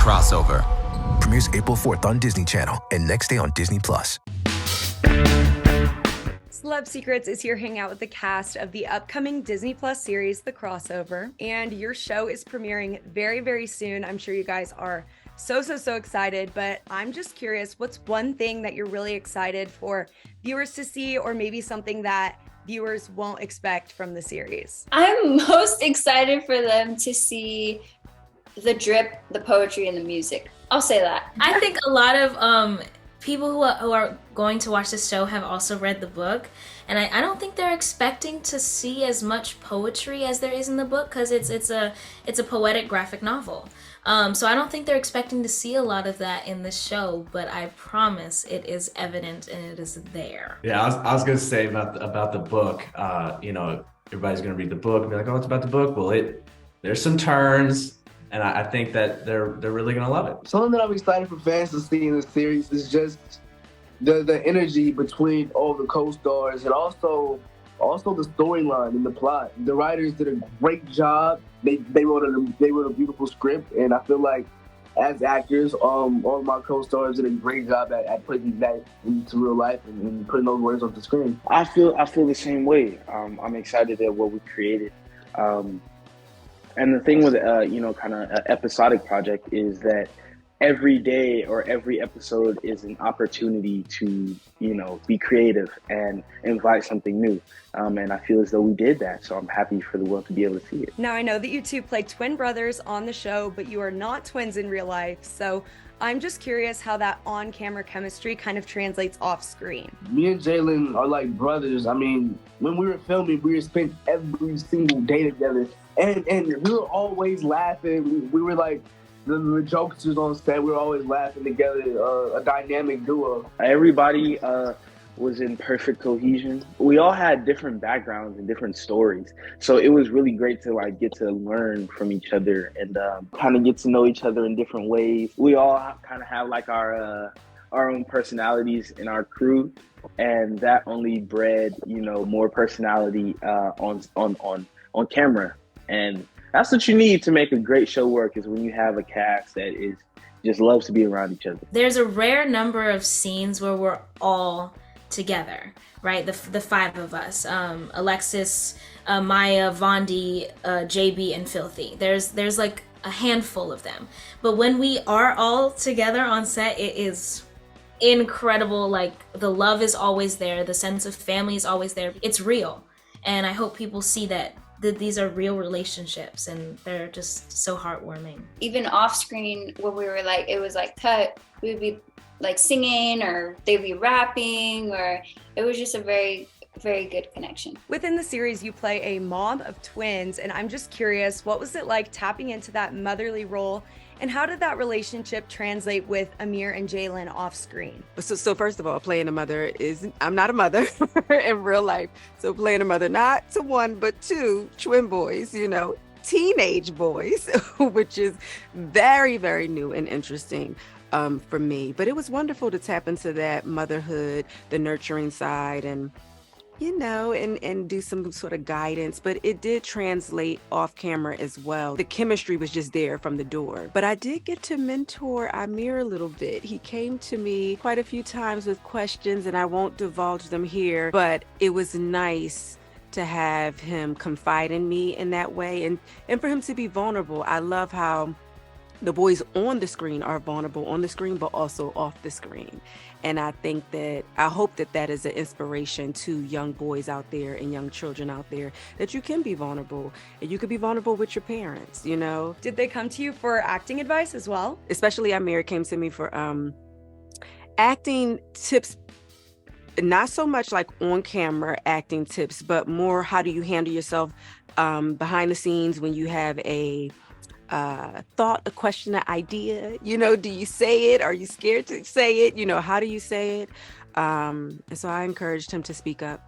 crossover. Premieres April 4th on Disney Channel and next day on Disney+. Celeb Secrets is here hanging out with the cast of the upcoming Disney Plus series, The Crossover. And your show is premiering very, very soon. I'm sure you guys are so excited, but I'm just curious, what's one thing that you're really excited for viewers to see, or maybe something that viewers won't expect from the series? I'm most excited for them to see the drip, the poetry, and the music. I'll say that. I think a lot of people who are going to watch this show have also read the book, and I don't think they're expecting to see as much poetry as there is in the book, because it's a poetic graphic novel. So I don't think they're expecting to see a lot of that in the show, but I promise it is evident and it is there. Yeah, I was gonna say about the book. Everybody's gonna read the book and be like, "Oh, it's about the book." Well, there's some turns. And I think that they're really gonna love it. Something that I'm excited for fans to see in the series is just the energy between all the co-stars, and also the storyline and the plot. The writers did a great job. They wrote a beautiful script, and I feel like as actors, all of my co-stars did a great job at putting that into real life and putting those words on the screen. I feel the same way. I'm excited at what we created. And the thing with, kind of an episodic project is that every day or every episode is an opportunity to, be creative and invite something new. And I feel as though we did that. So I'm happy for the world to be able to see it. Now, I know that you two play twin brothers on the show, but you are not twins in real life. So I'm just curious how that on-camera chemistry kind of translates off-screen. Me and Jalyn are like brothers. I mean, when we were filming, we spent every single day together. And we were always laughing. We were like the jokesters on set. We were always laughing together, a dynamic duo. Everybody was in perfect cohesion. We all had different backgrounds and different stories. So it was really great to get to learn from each other and kind of get to know each other in different ways. We all kind of have our own personalities in our crew, and that only bred, more personality on camera. And that's what you need to make a great show work, is when you have a cast that just loves to be around each other. There's a rare number of scenes where we're all together, right? The five of us, Alexis, Maya, Vondi, JB, and Filthy. There's like a handful of them. But when we are all together on set, it is incredible. Like, the love is always there. The sense of family is always there. It's real. And I hope people see that these are real relationships, and they're just so heartwarming. Even off screen, when we were it was cut, we would be singing, or they'd be rapping, or it was just a very, very good connection. Within the series, you play a mom of twins, and I'm just curious, what was it like tapping into that motherly role, and how did that relationship translate with Amir and Jalyn off screen? So first of all, playing a mother I'm not a mother in real life. So playing a mother, not to one, but two twin boys, teenage boys, which is very, very new and interesting for me. But it was wonderful to tap into that motherhood, the nurturing side, and and do some sort of guidance, but it did translate off camera as well. The chemistry was just there from the door. But I did get to mentor Amir a little bit. He came to me quite a few times with questions, and I won't divulge them here, but it was nice to have him confide in me in that way, and for him to be vulnerable. I love how the boys on the screen are vulnerable on the screen, but also off the screen. And I hope that is an inspiration to young boys out there and young children out there, that you can be vulnerable, and you could be vulnerable with your parents, Did they come to you for acting advice as well? Especially Amir came to me for acting tips, not so much like on camera acting tips, but more how do you handle yourself behind the scenes when you have a thought, a question, an idea, do you say it? Are you scared to say it? How do you say it? And so I encouraged him to speak up,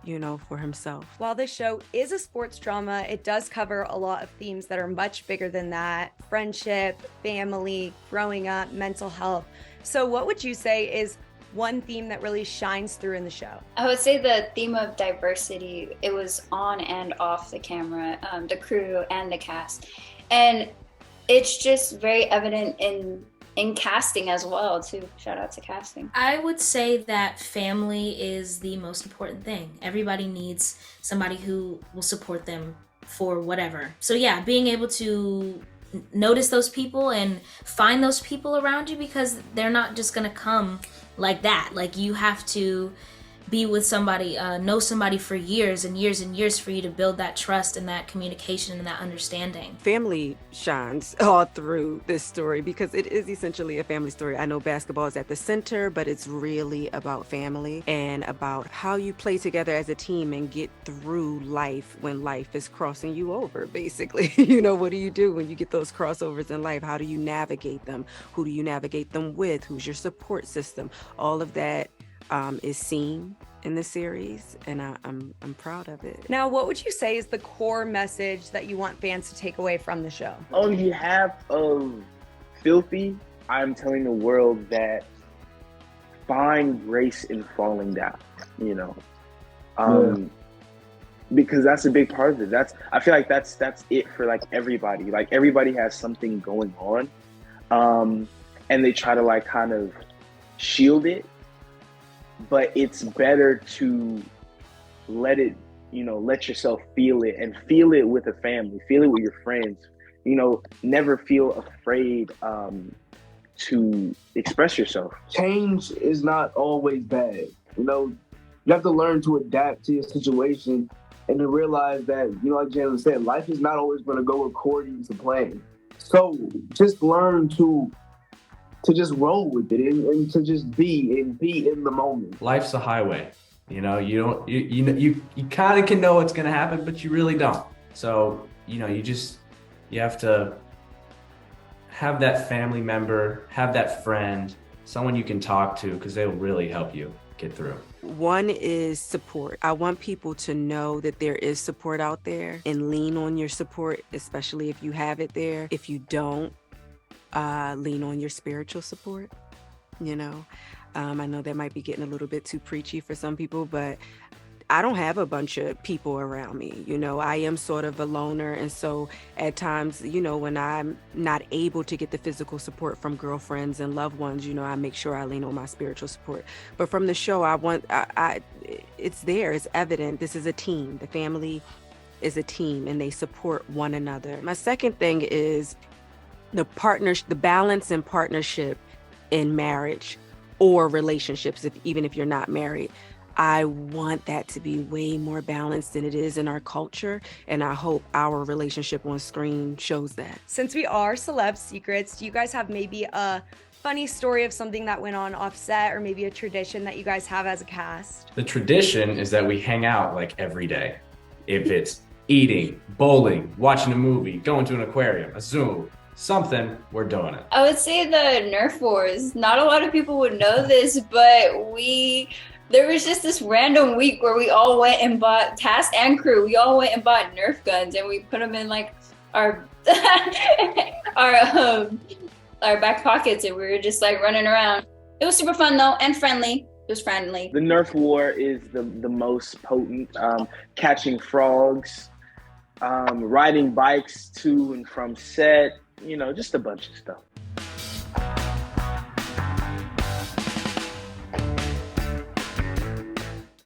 for himself. While this show is a sports drama, it does cover a lot of themes that are much bigger than that: friendship, family, growing up, mental health. So what would you say is one theme that really shines through in the show? I would say the theme of diversity. It was on and off the camera, the crew and the cast. And it's just very evident in in casting as well too. Shout out to casting. I would say that family is the most important thing. Everybody needs somebody who will support them for whatever. So yeah, being able to notice those people and find those people around you, because they're not just gonna come like that. Like, you have to be with somebody, know somebody for years and years and years for you to build that trust and that communication and that understanding. Family shines all through this story because it is essentially a family story. I know basketball is at the center, but it's really about family and about how you play together as a team and get through life when life is crossing you over, basically. You know, what do you do when you get those crossovers in life? How do you navigate them? Who do you navigate them with? Who's your support system? All of that is seen in the series, and I'm proud of it. Now, what would you say is the core message that you want fans to take away from the show? On behalf of Filthy, I'm telling the world that find grace in falling down, you know, because that's a big part of it. I feel like that's it for like everybody. Like, everybody has something going on, and they try to like kind of shield it. But it's better to let it, you know, let yourself feel it, and feel it with a family, feel it with your friends, you know, never feel afraid to express yourself. Change is not always bad. You know, you have to learn to adapt to your situation and to realize that, you know, like Jalyn said, life is not always going to go according to plan. So just learn to just roll with it and to just be in the moment. Life's a highway. You know, you kind of can know what's going to happen, but you really don't. So, you know, you have to have that family member, have that friend, someone you can talk to, because they'll really help you get through. One is support. I want people to know that there is support out there, and lean on your support, especially if you have it there. If you don't, lean on your spiritual support. You know, I know that might be getting a little bit too preachy for some people, but I don't have a bunch of people around me. You know, I am sort of a loner. And so at times, you know, when I'm not able to get the physical support from girlfriends and loved ones, you know, I make sure I lean on my spiritual support. But from the show, it's there, it's evident. This is a team. The family is a team, and they support one another. My second thing is the balance and partnership in marriage or relationships, even if you're not married. I want that to be way more balanced than it is in our culture, and I hope our relationship on screen shows that. Since we are Celeb Secrets, do you guys have maybe a funny story of something that went on off set, or maybe a tradition that you guys have as a cast? The tradition is that we hang out like every day. If it's eating, bowling, watching a movie, going to an aquarium, a zoo, something, we're doing it. I would say the Nerf wars. Not a lot of people would know this, but there was just this random week where we all went and bought, cast and crew, we all went and bought Nerf guns, and we put them in like our our back pockets, and we were just like running around. It was super fun though, and friendly. It was friendly. The Nerf war is the most potent. Catching frogs, riding bikes to and from set, you know, just a bunch of stuff.